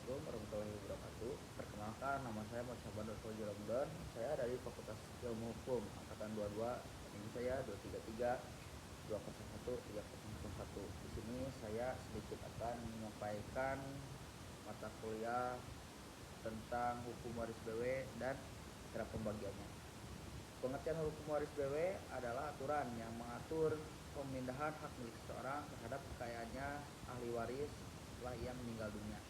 Assalamualaikum warahmatullahi wabarakatuh. Perkenalkan, nama saya Muhammad Fauzi Ramadan. Saya dari Fakultas Ilmu Hukum angkatan 22. Ini saya 233 201 3001. Di sini saya sedikit akan menyampaikan mata kuliah tentang hukum waris BW dan cara pembagiannya. Pengertian hukum waris BW adalah aturan yang mengatur pemindahan hak milik seseorang terhadap kekayaannya ahli waris setelah ia meninggal dunia.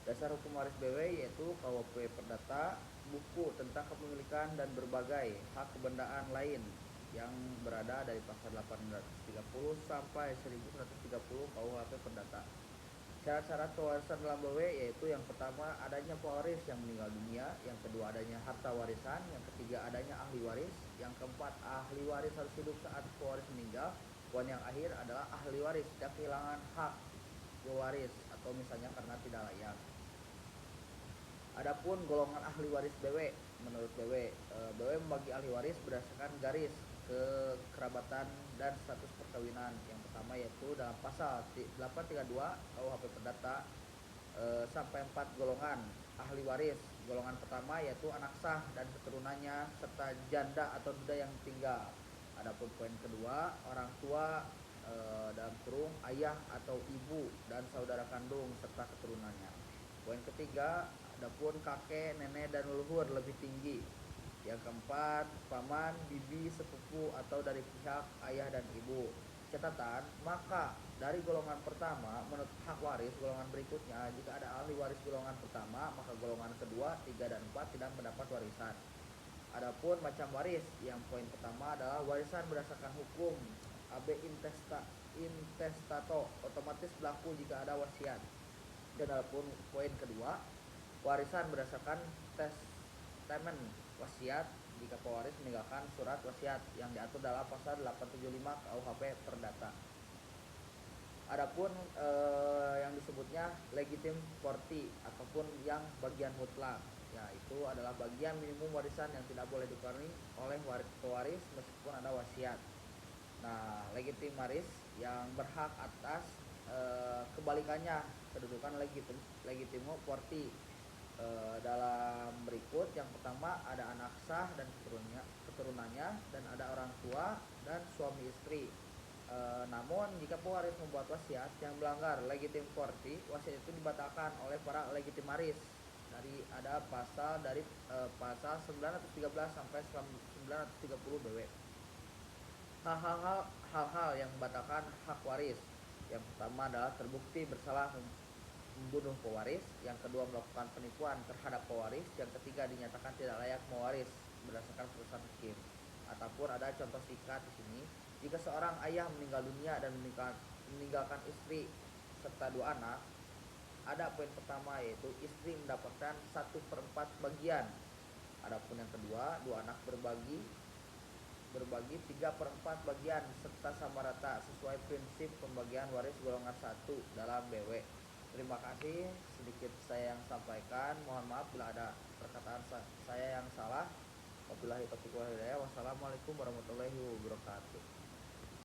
Dasar hukum waris BW yaitu KUHP Perdata, buku tentang kepemilikan dan berbagai hak kebendaan lain yang berada dari pasal 830 sampai 1130 KUHP Perdata. Syarat-syarat pewarisan dalam BW yaitu yang pertama adanya pewaris yang meninggal dunia, yang kedua adanya harta warisan, yang ketiga adanya ahli waris, yang keempat ahli waris harus hidup saat pewaris meninggal, poin yang akhir adalah ahli waris tidak kehilangan hak pewaris atau misalnya karena tidak layak. Adapun golongan ahli waris BW, menurut BW membagi ahli waris berdasarkan garis kekerabatan dan status perkawinan. Yang pertama yaitu dalam pasal 832 KUHP Perdata sampai 4 golongan ahli waris. Golongan pertama yaitu anak sah dan keturunannya serta janda atau duda yang tinggal. Adapun poin kedua, orang tua dalam kurung ayah atau ibu dan saudara kandung serta keturunannya. Poin ketiga, adapun kakek, nenek dan leluhur lebih tinggi. Yang keempat, paman, bibi, sepupu atau dari pihak ayah dan ibu. Catatan, maka dari golongan pertama menurut hak waris golongan berikutnya, jika ada ahli waris golongan pertama, maka golongan kedua, 3 dan 4 tidak mendapat warisan. Adapun macam waris, yang poin pertama adalah warisan berdasarkan hukum AB intestato, otomatis berlaku jika ada wasiat. Dan adapun poin kedua, warisan berdasarkan testamen wasiat jika pewaris meninggalkan surat wasiat yang diatur dalam pasal 875 KUHP Perdata. Adapun yang disebutnya legitim forti ataupun yang bagian mutlak, yaitu adalah bagian minimum warisan yang tidak boleh dikurangi oleh pewaris meskipun ada wasiat. Nah, legitim waris yang berhak atas kebalikannya kedudukan legitimo forti dalam berikut. Yang pertama ada anak sah dan keturunannya, dan ada orang tua dan suami istri. Namun jika pewaris membuat wasiat yang melanggar legitim forti, wasiat itu dibatalkan oleh para legitimaris. Ada pasal dari pasal 913 sampai 930 BW. Hal-hal yang membatalkan hak waris. Yang pertama adalah terbukti bersalah membunuh pewaris, yang kedua melakukan penipuan terhadap pewaris, yang ketiga dinyatakan tidak layak mewaris berdasarkan putusan hakim. Ataupun ada contoh singkat di sini, jika seorang ayah meninggal dunia dan meninggalkan istri serta 2 anak, ada poin pertama yaitu istri mendapatkan 1/4 bagian. Adapun yang kedua, 2 anak berbagi 3/4 bagian serta sama rata sesuai prinsip pembagian waris golongan 1 dalam BW. Terima kasih, sedikit saya yang sampaikan. Mohon maaf bila ada perkataan saya yang salah. Wabillahi taufiq wal hidayah. Wassalamualaikum warahmatullahi wabarakatuh.